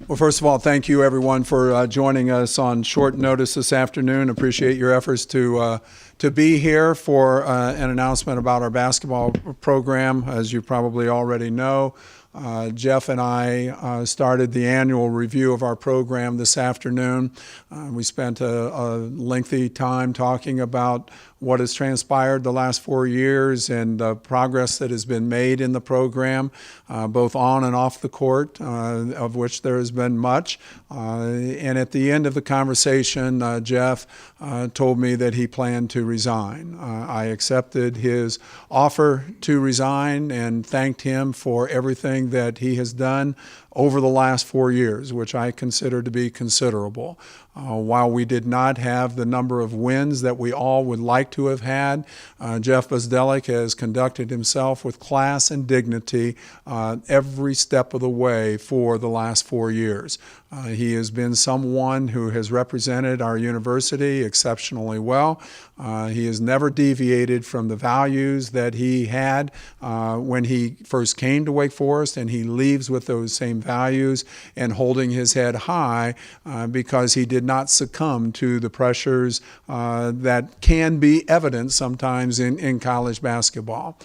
Well, first of all, thank you everyone for joining us on short notice this afternoon. Appreciate your efforts to be here for an announcement about our basketball program. As you probably already know, Jeff and I started the annual review of our program this afternoon. We spent a lengthy time talking about what has transpired the last 4 years and the progress that has been made in the program, both on and off the court, of which there has been much. And at the end of the conversation, Jeff told me that he planned to resign. I accepted his offer to resign and thanked him for everything that he has done over the last 4 years, which I consider to be considerable. While we did not have the number of wins that we all would like to have had, Jeff Bzdelik has conducted himself with class and dignity every step of the way for the last 4 years. He has been someone who has represented our university exceptionally well. He has never deviated from the values that he had when he first came to Wake Forest, and he leaves with those same values and holding his head high because he did not succumb to the pressures that can be evident sometimes in college basketball.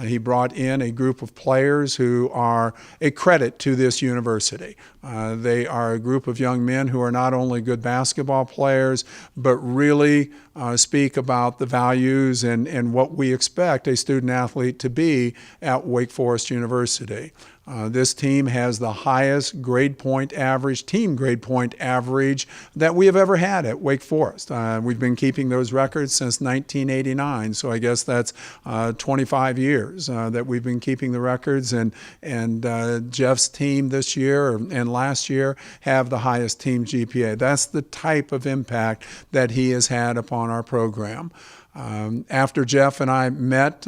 He brought in a group of players who are a credit to this university. They are a group of young men who are not only good basketball players, but really speak about the values and what we expect a student athlete to be at Wake Forest University. This team has the highest grade point average, team grade point average that we have ever had at Wake Forest. We've been keeping those records since 1989, so I guess that's 25 years that we've been keeping the records. And Jeff's team this year and last year have the highest team GPA. That's the type of impact that he has had upon our program. After Jeff and I met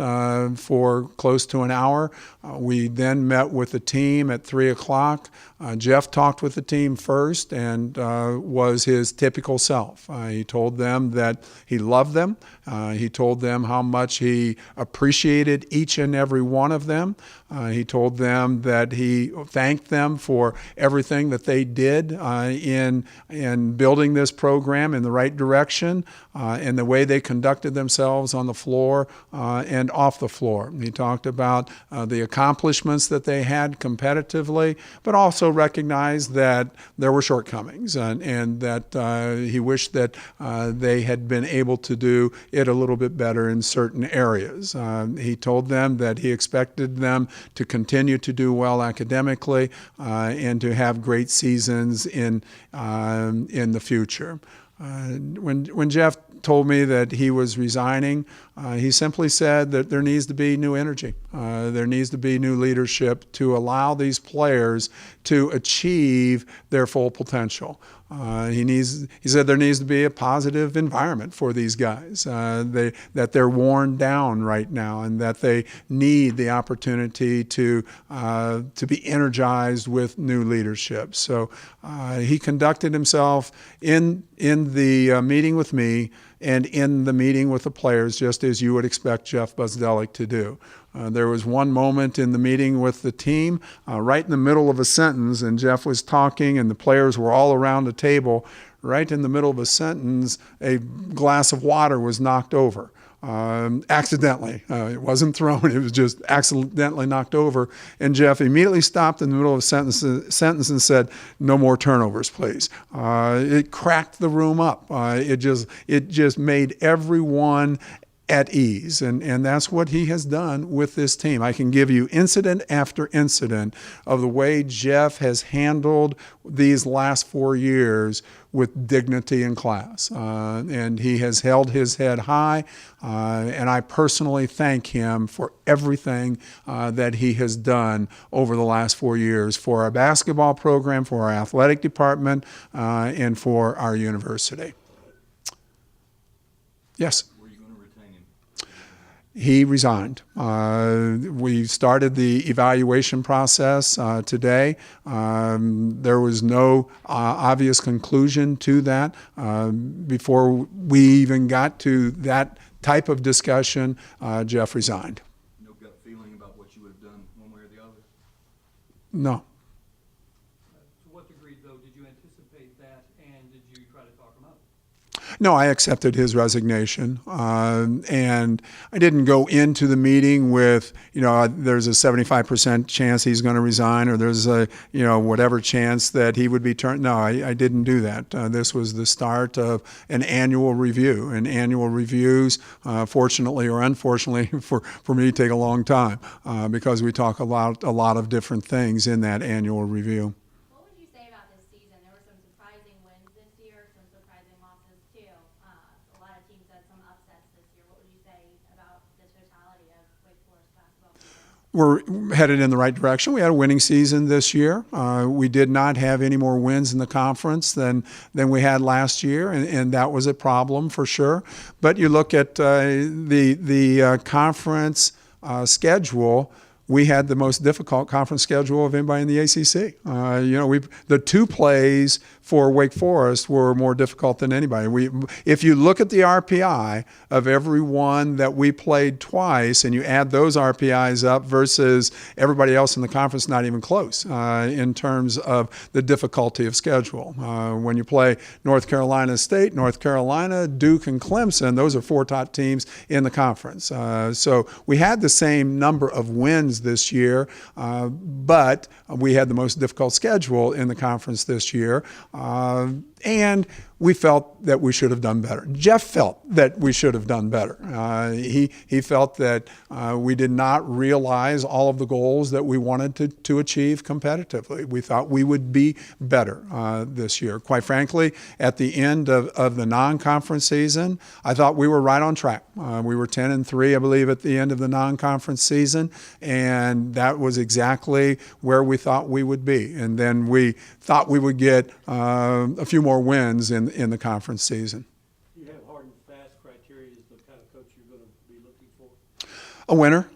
for close to an hour, we then met with the team at 3 o'clock. Jeff talked with the team first and was his typical self. He told them that he loved them. He told them how much he appreciated each and every one of them. He told them that he thanked them for everything that they did in building this program in the right direction and the way they conducted themselves on the floor and off the floor. He talked about the accomplishments that they had competitively, but also recognized that there were shortcomings and that he wished that they had been able to do it a little bit better in certain areas. He told them that he expected them to continue to do well academically and to have great seasons in the future. When Jeff told me that he was resigning, he simply said that there needs to be new energy. There needs to be new leadership to allow these players to achieve their full potential. He said there needs to be a positive environment for these guys, that they're worn down right now and that they need the opportunity to be energized with new leadership. So he conducted himself in the meeting with me and in the meeting with the players just as you would expect Jeff Bzdelik to do. There was one moment in the meeting with the team, right in the middle of a sentence, and Jeff was talking and the players were all around the table. Right in the middle of a sentence, a glass of water was knocked over. Accidentally. It wasn't thrown, it was just accidentally knocked over. And Jeff immediately stopped in the middle of a sentence and said, "No more turnovers, please." It cracked the room up. It just made everyone at ease, and that's what he has done with this team. I can give you incident after incident of the way Jeff has handled these last 4 years with dignity and class, and he has held his head high, and I personally thank him for everything that he has done over the last 4 years for our basketball program, for our athletic department, and for our university. Yes? He resigned. We started the evaluation process today. There was no obvious conclusion to that. Before we even got to that type of discussion, Jeff resigned. No gut feeling about what you would have done one way or the other? No. To what degree though, did you anticipate that, and did you try to talk him out? No, I accepted his resignation, and I didn't go into the meeting with, there's a 75% chance he's going to resign, or there's a, whatever chance that he would be turned. No, I didn't do that. This was the start of an annual review, and annual reviews, fortunately or unfortunately for me, take a long time because we talk a lot of different things in that annual review. What would you say about this season? There were some surprising wins this year, some surprising losses too. A lot of teams had some upsets this year. What would you say about the totality of Wake Forest basketball season? We're headed in the right direction. We had a winning season this year. We did not have any more wins in the conference than we had last year, and that was a problem for sure. But you look at the conference schedule. We had the most difficult conference schedule of anybody in the ACC. The two plays for Wake Forest were more difficult than anybody. If you look at the RPI of every one that we played twice, and you add those RPIs up versus everybody else in the conference, not even close in terms of the difficulty of schedule. When you play North Carolina State, North Carolina, Duke, and Clemson, those are four top teams in the conference. So we had the same number of wins this year, but we had the most difficult schedule in the conference this year. And we felt that we should have done better. Jeff felt that we should have done better. He felt that we did not realize all of the goals that we wanted to achieve competitively. We thought we would be better this year. Quite frankly, at the end of the non-conference season, I thought we were right on track. We were 10-3, I believe, at the end of the non-conference season, and that was exactly where we thought we would be. And then we thought we would get a few more wins in the conference season. Do you have hard and fast criteria as the kind of coach you're going to be looking for? A winner.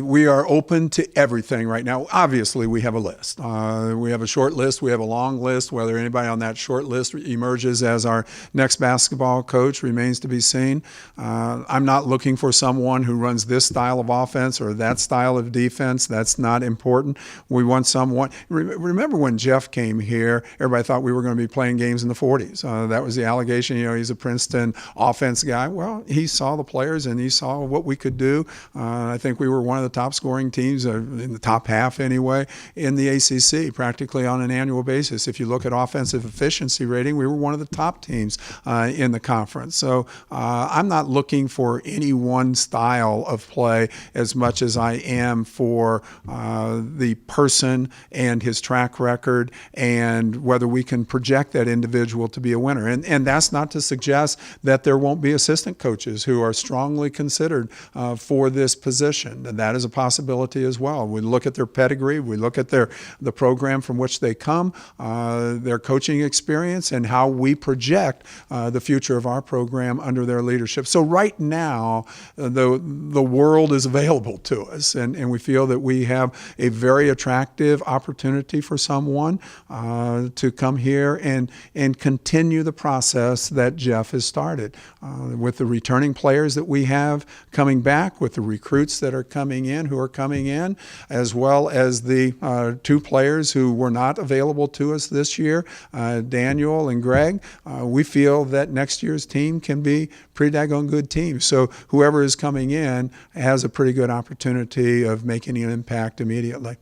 We are open to everything right now. Obviously, we have a list. We have a short list. We have a long list. Whether anybody on that short list emerges as our next basketball coach remains to be seen. I'm not looking for someone who runs this style of offense or that style of defense. That's not important. We want someone. Remember when Jeff came here, everybody thought we were going to be playing games in the 40s. That was the allegation. He's a Princeton offense guy. Well, he saw the players and he saw what we could do. I think we were one of the top scoring teams, in the top half anyway, in the ACC, practically on an annual basis. If you look at offensive efficiency rating, we were one of the top teams in the conference. So I'm not looking for any one style of play as much as I am for the person and his track record and whether we can project that individual to be a winner. And that's not to suggest that there won't be assistant coaches who are strongly considered for this position. And that is a possibility as well. We look at their pedigree, we look at the program from which they come, their coaching experience, and how we project the future of our program under their leadership. So right now, the world is available to us, and we feel that we have a very attractive opportunity for someone to come here and continue the process that Jeff has started. With the returning players that we have coming back, with the recruits that are coming in, as well as the two players who were not available to us this year, Daniel and Greg, we feel that next year's team can be pretty daggone good team. So whoever is coming in has a pretty good opportunity of making an impact immediately.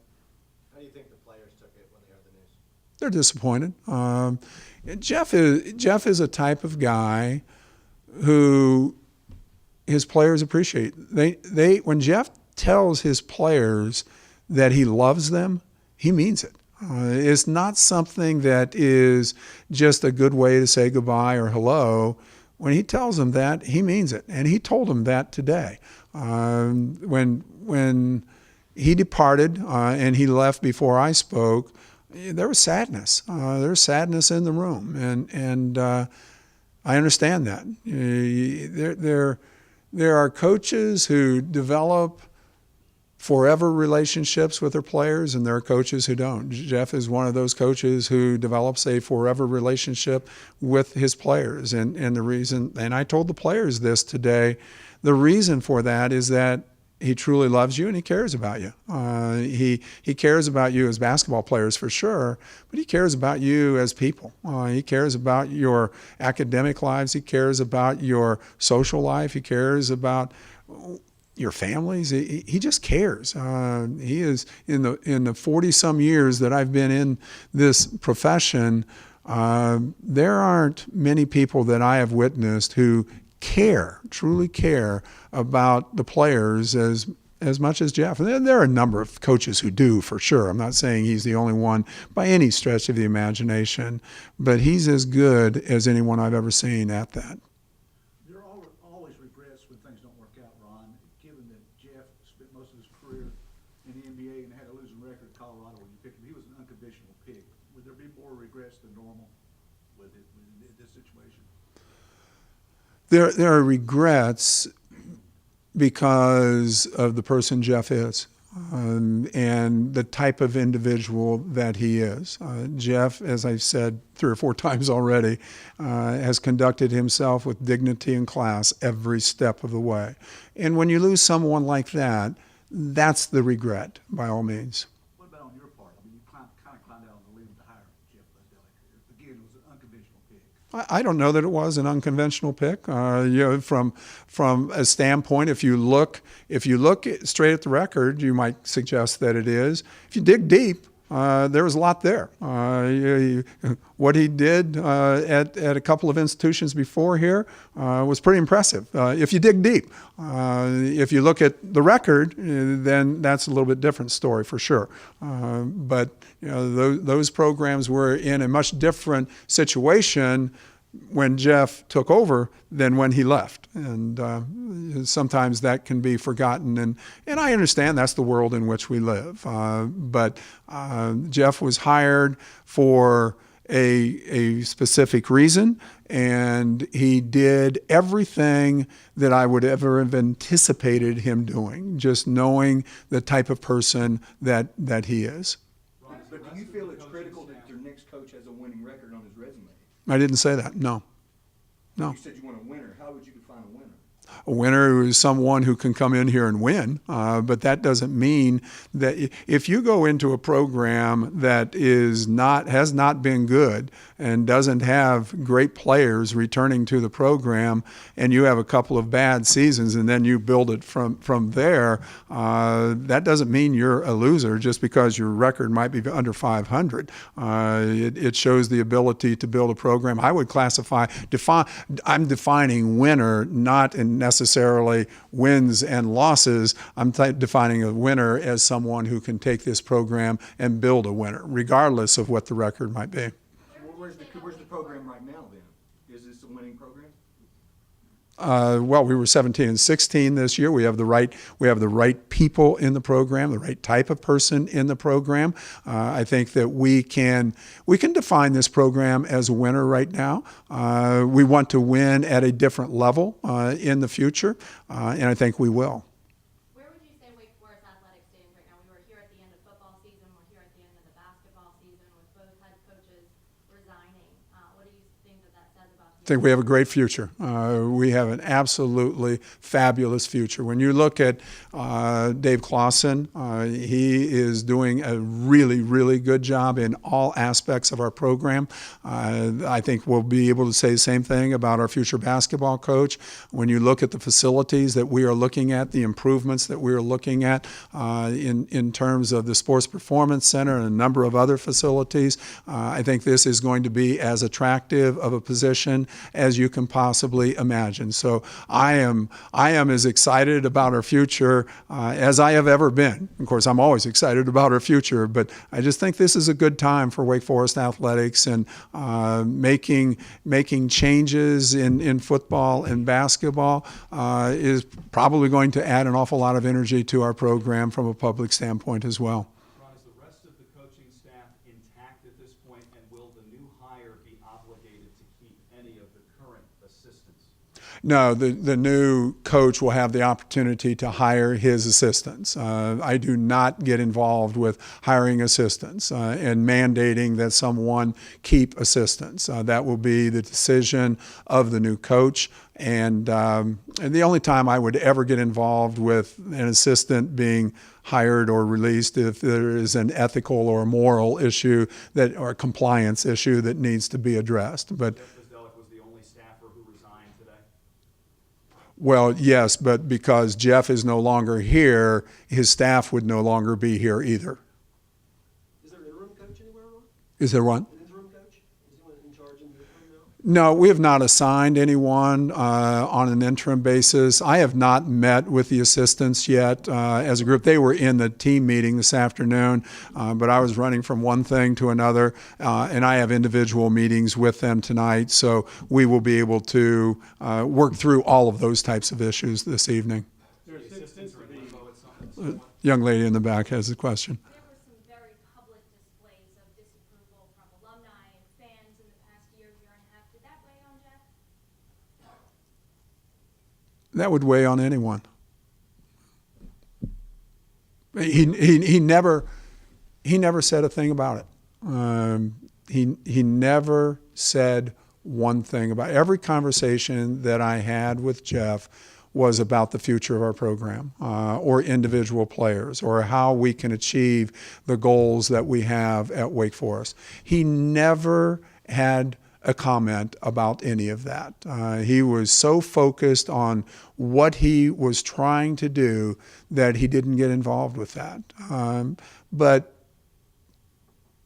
How do you think the players took it when they heard the news? They're disappointed. Jeff is a type of guy who his players appreciate. When Jeff tells his players that he loves them, he means it. It's not something that is just a good way to say goodbye or hello. When he tells them that, he means it. And he told them that today. When he departed and he left before I spoke, there was sadness. There was sadness in the room. And I understand that. There are coaches who develop forever relationships with their players, and there are coaches who don't. Jeff is one of those coaches who develops a forever relationship with his players. And the reason, and I told the players this today, the reason for that is that he truly loves you and he cares about you. He cares about you as basketball players for sure, but he cares about you as people. He cares about your academic lives. He cares about your social life. He cares about your families. He just cares. He is in the 40-some years that I've been in this profession. There aren't many people that I have witnessed who truly care about the players as much as Jeff. And there are a number of coaches who do, for sure. I'm not saying he's the only one by any stretch of the imagination, but he's as good as anyone I've ever seen at that. There are always regrets when things don't work out, Ron. Given that Jeff spent most of his career in the NBA and had a losing record at Colorado when you picked him, he was an unconventional pick. Would there be more regrets than normal with this situation? There are regrets because of the person Jeff is and the type of individual that he is. Jeff, as I've said 3 or 4 times already, has conducted himself with dignity and class every step of the way. And when you lose someone like that, that's the regret, by all means. What about on your part? I mean, you kind of climbed out on the limb to hire Jeff Bzdelik. Again, it was an unconventional pick. I don't know that it was an unconventional pick. From a standpoint, if you look straight at the record, you might suggest that it is. If you dig deep, there was a lot there. What he did at a couple of institutions before here was pretty impressive. If you dig deep, if you look at the record, then that's a little bit different story for sure. But those programs were in a much different situation when Jeff took over than when he left. And sometimes that can be forgotten. And I understand that's the world in which we live. But Jeff was hired for a specific reason, and he did everything that I would ever have anticipated him doing, just knowing the type of person that he is. But do you feel it's critical that your next coach has a winning record on his resume? I didn't say that, no. You said you want a winner. How would you define a winner? A winner is someone who can come in here and win, but that doesn't mean that if you go into a program that has not been good and doesn't have great players returning to the program, and you have a couple of bad seasons and then you build it from there, that doesn't mean you're a loser just because your record might be under 500. It shows the ability to build a program. I would I'm defining winner not in necessarily wins and losses. I'm defining a winner as someone who can take this program and build a winner, regardless of what the record might be. Where's the program right now then? Is this a winning program? Well, we were 17 and 16 this year. We have the right people in the program, the right type of person in the program. I think that we can define this program as a winner right now. We want to win at a different level in the future, and I think we will. Where would you say Wake Forest athletics stands right now? We were here at the end of football season. We're here at the end of the basketball season with both head coaches resigning. What do you think that says about I think we have a great future. We have an absolutely fabulous future. When you look at Dave Clawson, he is doing a really, really good job in all aspects of our program. I think we'll be able to say the same thing about our future basketball coach. When you look at the facilities that we are looking at, the improvements that we are looking at in terms of the Sports Performance Center and a number of other facilities, I think this is going to be as attractive of a position as you can possibly imagine. So I am as excited about our future as I have ever been. Of course, I'm always excited about our future, but I just think this is a good time for Wake Forest athletics, and making changes in football and basketball is probably going to add an awful lot of energy to our program from a public standpoint as well. Ron, is the rest of the coaching staff intact at this point, and will the new hire be obligated to keep any of the current assistants? No, the new coach will have the opportunity to hire his assistants. I do not get involved with hiring assistants and mandating that someone keep assistants. That will be the decision of the new coach. And the only time I would ever get involved with an assistant being hired or released if there is an ethical or a moral issue or a compliance issue that needs to be addressed. But Jeff Bzdelik was the only staffer who resigned today. well, yes, but because Jeff is no longer here, his staff would no longer be here either. Is there an interim coach anywhere, Ron? Is there one? An interim coach? Is anyone in charge in the interim now? No, we have not assigned anyone on an interim basis. I have not met with the assistants yet as a group. They were in the team meeting this afternoon, but I was running from one thing to another, and I have individual meetings with them tonight, so we will be able to work through all of those types of issues this evening. There The seems assistants to are in be, limbo at some. Young lady in the back has a question. There were some very public displays of disapproval from alumni and fans in the past year and a half. Did that weigh on Jeff? That would weigh on anyone. He never said a thing about it. He never said one thing about it. Every conversation that I had with Jeff was about the future of our program or individual players or how we can achieve the goals that we have at Wake Forest. He never had a comment about any of that. He was so focused on what he was trying to do that he didn't get involved with that. But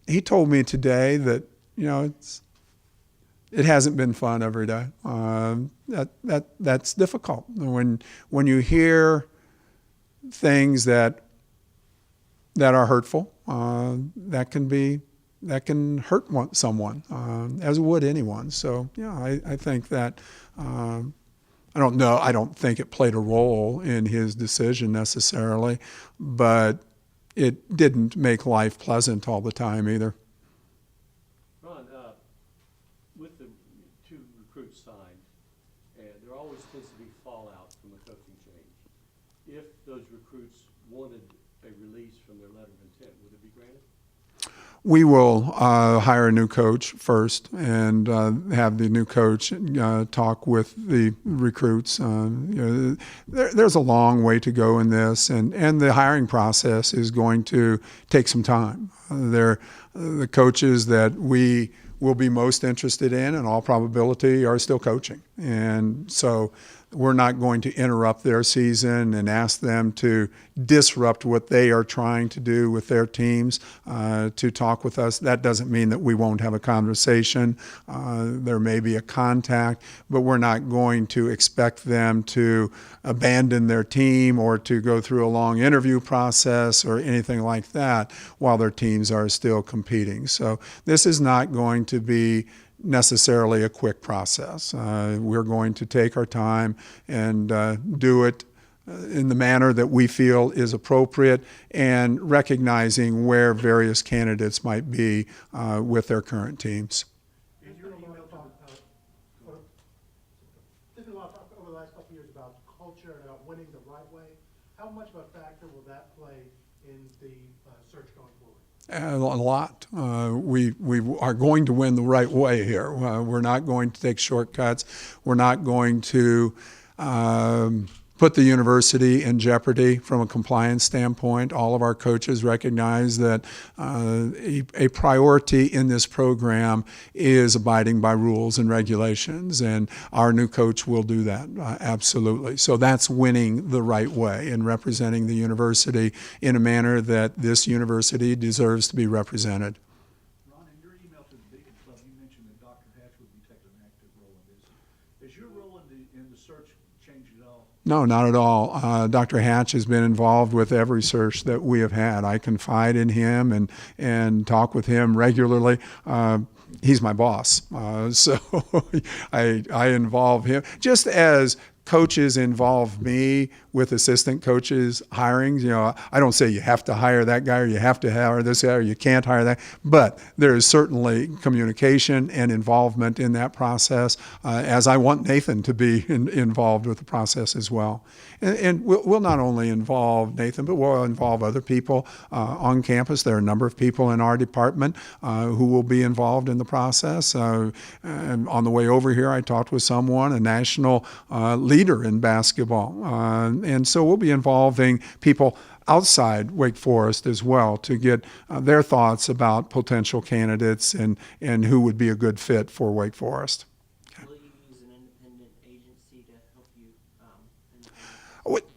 he told me today that, it hasn't been fun every day. That's difficult. When you hear things that are hurtful, that can hurt someone, as it would anyone. So I think that I don't know. I don't think it played a role in his decision necessarily, but it didn't make life pleasant all the time either. Ron, with the two recruits signed, there always tends to be fallout from a coaching change. If those recruits wanted a release from their letter of intent, would it be granted? We will hire a new coach first and have the new coach talk with the recruits. There's a long way to go in this, and the hiring process is going to take some time. The coaches that we will be most interested in all probability, are still coaching. And so we're not going to interrupt their season and ask them to disrupt what they are trying to do with their teams to talk with us. That doesn't mean that we won't have a conversation. There may be a contact, but we're not going to expect them to abandon their team or to go through a long interview process or anything like that while their teams are still competing. So this is not going to be necessarily a quick process. We're going to take our time and do it in the manner that we feel is appropriate and recognizing where various candidates might be with their current teams. In your email talk, there's been a lot of talk over the last couple of years about culture and about winning the right way. How much of a factor will that play in the search going forward? A lot. We are going to win the right way here. We're not going to take shortcuts. We're not going to put the university in jeopardy from a compliance standpoint. All of our coaches recognize that a priority in this program is abiding by rules and regulations, and our new coach will do that, absolutely. So that's winning the right way and representing the university in a manner that this university deserves to be represented. Ron, in your email to the Beacon Club, you mentioned that Dr. Hatch would be taking an active role in this. Has your role in the search changed at all? No, not at all. Dr. Hatch has been involved with every search that we have had. I confide in him and talk with him regularly. He's my boss, so I involve him. Just as coaches involve me with assistant coaches hirings. You know, I don't say you have to hire that guy or you have to hire this guy or you can't hire that, but there is certainly communication and involvement in that process, as I want Nathan to be involved with the process as well. And we'll not only involve Nathan, but we'll involve other people on campus. There are a number of people in our department who will be involved in the process. And on the way over here, I talked with someone, a national leader in basketball. And so we'll be involving people outside Wake Forest as well to get their thoughts about potential candidates and who would be a good fit for Wake Forest. Will you use an independent agency to help you?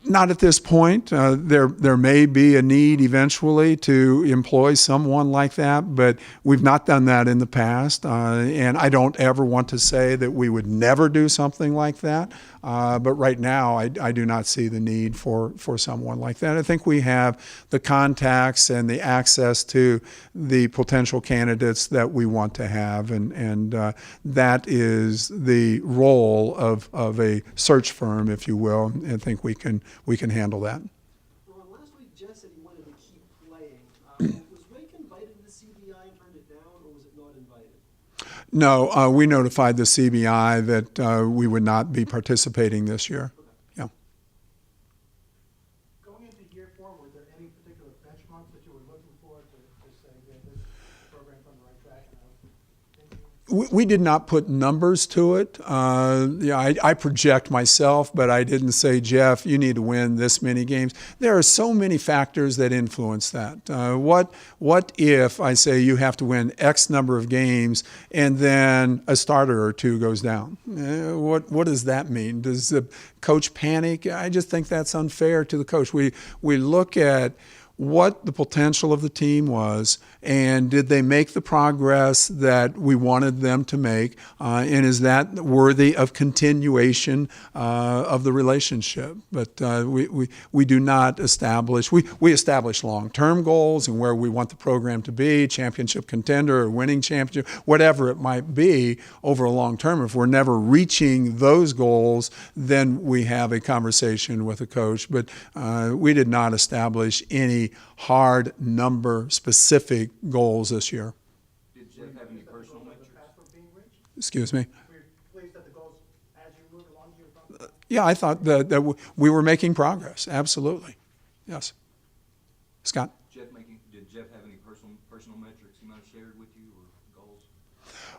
Not at this point. There may be a need eventually to employ someone like that, but we've not done that in the past. And I don't ever want to say that we would never do something like that. But right now, I do not see the need for someone like that. I think we have the contacts and the access to the potential candidates that we want to have, and that is the role of a search firm, if you will. I think we can handle that. Ron, last week Jeff said he wanted to keep playing. Was Wake invited to the CBI and turned it down, or was it not invited? No, we notified the CBI that we would not be participating this year. Yeah. Going into year 4, were there any particular benchmarks that you were looking for to say, yeah, this program's on the right track? We did not put numbers to it. I project myself, but I didn't say, Jeff, you need to win this many games. There are so many factors that influence that. What if I say you have to win X number of games and then a starter or two goes down? What does that mean? Does the coach panic? I just think that's unfair to the coach. We look at what the potential of the team was, and did they make the progress that we wanted them to make, and is that worthy of continuation of the relationship? But we do not establish, we establish long-term goals and where we want the program to be, championship contender or winning championship, whatever it might be over a long term. If we're never reaching those goals, then we have a conversation with a coach. But we did not establish any hard number specific goals this year. Did Jeff have any personal metrics? Excuse me? Were you pleased that the goals, as you moved along to your process? Yeah, I thought that we were making progress. Absolutely. Yes. Scott? Did Jeff have any personal metrics he might have shared with you or goals?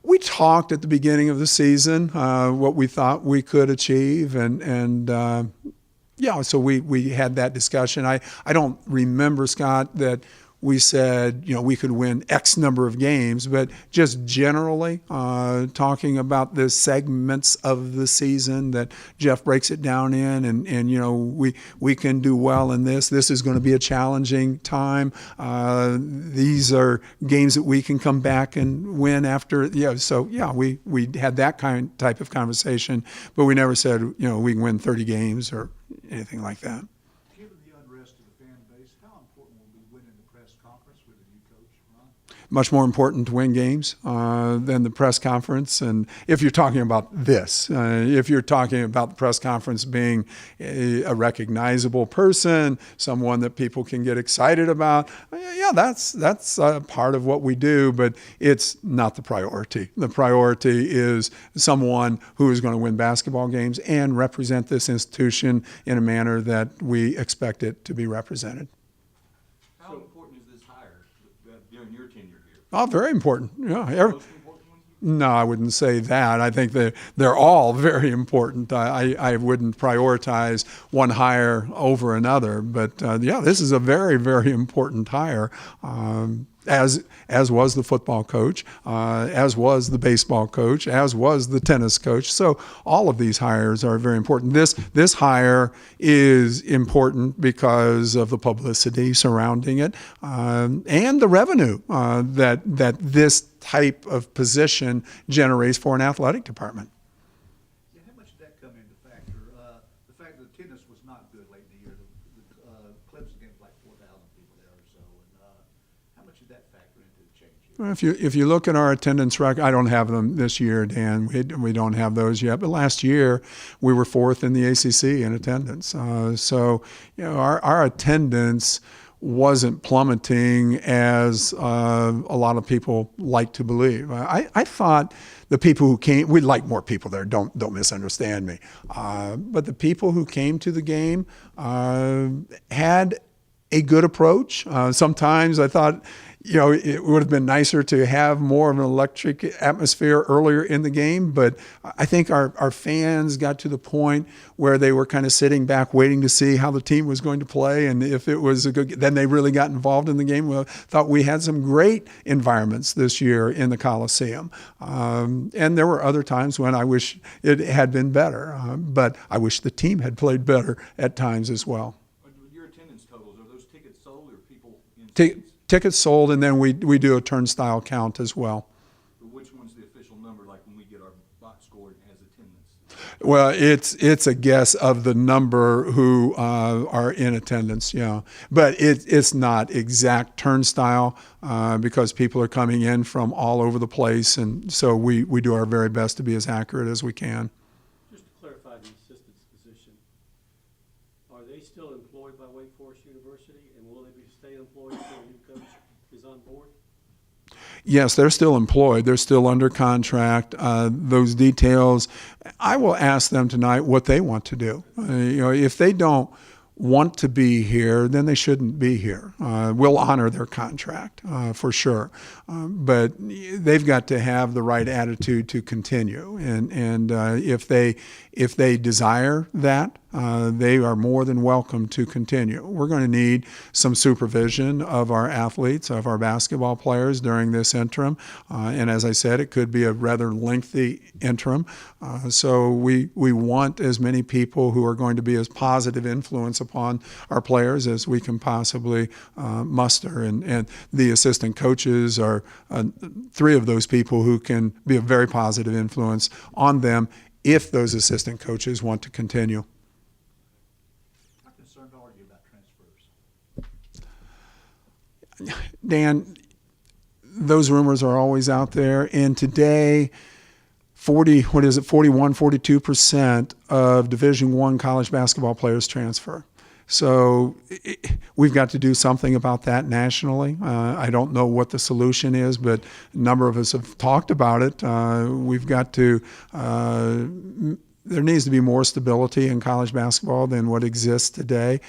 We talked at the beginning of the season what we thought we could achieve, and yeah, so we had that discussion. I don't remember, Scott, that we said, we could win X number of games, but just generally talking about the segments of the season that Jeff breaks it down in, and we can do well in this. This is going to be a challenging time. These are games that we can come back and win after. We had that type of conversation, but we never said, we can win 30 games or anything like that. Given the unrest of the fan base, how important will be winning the press conference with a new coach, Ron? Much more important to win games than the press conference. And if you're talking about this, if you're talking about the press conference being a recognizable person, someone that people can get excited about, yeah, that's part of what we do, but it's not the priority. The priority is someone who is going to win basketball games and represent this institution in a manner that we expect it to be represented. How important is this hire during your tenure here? Oh, very important. Yeah. Most important one? No, I wouldn't say that. I think they're all very important. I wouldn't prioritize one hire over another. But this is a very, very important hire, as was the football coach, as was the baseball coach, as was the tennis coach. So all of these hires are very important. This hire is important because of the publicity surrounding it and the revenue that this type of position generates for an athletic department. Yeah, how much did that come into factor? The fact that tennis was not good late in the year, the Clemson game was like 4,000 people there or so, and how much did that factor into the change here? Well, if you look at our attendance record, I don't have them this year, Dan. We don't have those yet. But last year we were 4th in the ACC in attendance. So our attendance wasn't plummeting as a lot of people like to believe. I thought the people who came, we'd like more people there. Don't misunderstand me. But the people who came to the game had a good approach. Sometimes I thought, it would have been nicer to have more of an electric atmosphere earlier in the game, but I think our fans got to the point where they were kind of sitting back waiting to see how the team was going to play, and if it was a good, then they really got involved in the game. We thought we had some great environments this year in the Coliseum, and there were other times when I wish it had been better, but I wish the team had played better at times as well. Your attendance totals, are those tickets sold or people in seats? Tickets sold, and then we do a turnstile count as well. But which one's the official number, like when we get our box score and has attendance? Well, it's a guess of the number who are in attendance, but it's not exact turnstile because people are coming in from all over the place, and so we do our very best to be as accurate as we can. Just to clarify the assistant's position, are they still employed by Wake Forest University, and will they stay employed until a new coach is on board? Yes, they're still employed. They're still under contract. Those details, I will ask them tonight what they want to do. If they don't want to be here, then they shouldn't be here. We'll honor their contract for sure, but they've got to have the right attitude to continue. And if they desire that, they are more than welcome to continue. We're going to need some supervision of our athletes, of our basketball players during this interim. And as I said, it could be a rather lengthy interim. So we want as many people who are going to be as positive influence upon our players as we can possibly muster. And the assistant coaches are 3 of those people who can be a very positive influence on them if those assistant coaches want to continue. How concerned are you about transfers? Dan, those rumors are always out there, and today 42% of Division I college basketball players transfer. So we've got to do something about that nationally. I don't know what the solution is, but a number of us have talked about it. We've got to, there needs to be more stability in college basketball than what exists today.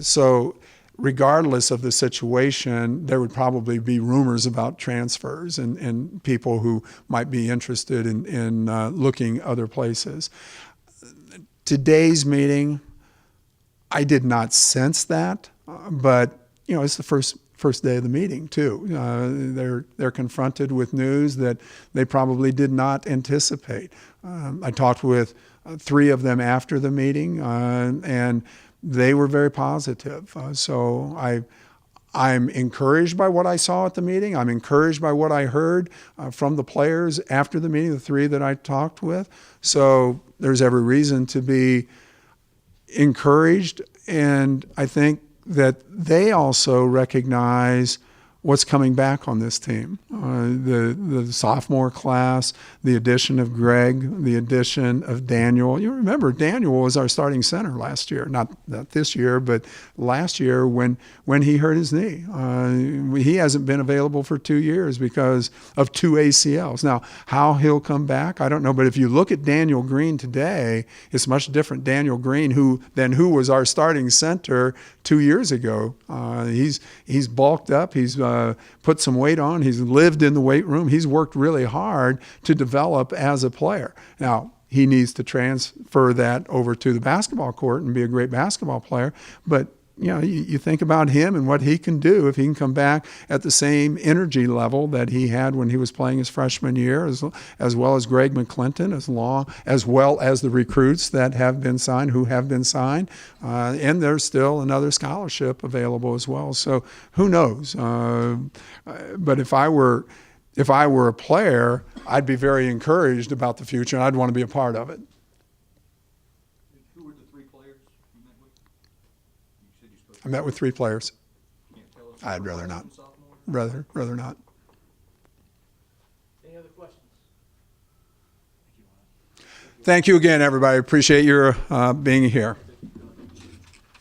So regardless of the situation, there would probably be rumors about transfers and people who might be interested in looking other places. Today's meeting, I did not sense that, but it's the first day of the meeting too. They're confronted with news that they probably did not anticipate. I talked with 3 of them after the meeting, and they were very positive. So I'm encouraged by what I saw at the meeting. I'm encouraged by what I heard from the players after the meeting, the 3 that I talked with. So there's every reason to be encouraged, and I think that they also recognize what's coming back on this team. The sophomore class, the addition of Greg, the addition of Daniel. You remember Daniel was our starting center last year, not this year, but last year when he hurt his knee. He hasn't been available for 2 years because of 2 ACLs. Now, how he'll come back, I don't know, but if you look at Daniel Green today, it's much different Daniel Green than who was our starting center 2 years ago. He's bulked up. He's put some weight on. He's lived in the weight room. He's worked really hard to develop as a player. Now, he needs to transfer that over to the basketball court and be a great basketball player. But you think about him and what he can do if he can come back at the same energy level that he had when he was playing his freshman year, as well as Greg McClinton, as well as the recruits that have been signed, who have been signed, and there's still another scholarship available as well. So who knows? But if I were a player, I'd be very encouraged about the future, and I'd want to be a part of it. Who were the 3 players you met with? You said you spoke to I met with 3 players. Can't tell us I'd rather not. sophomore? Rather not. Any other questions? Thank you again, everybody. Appreciate your being here.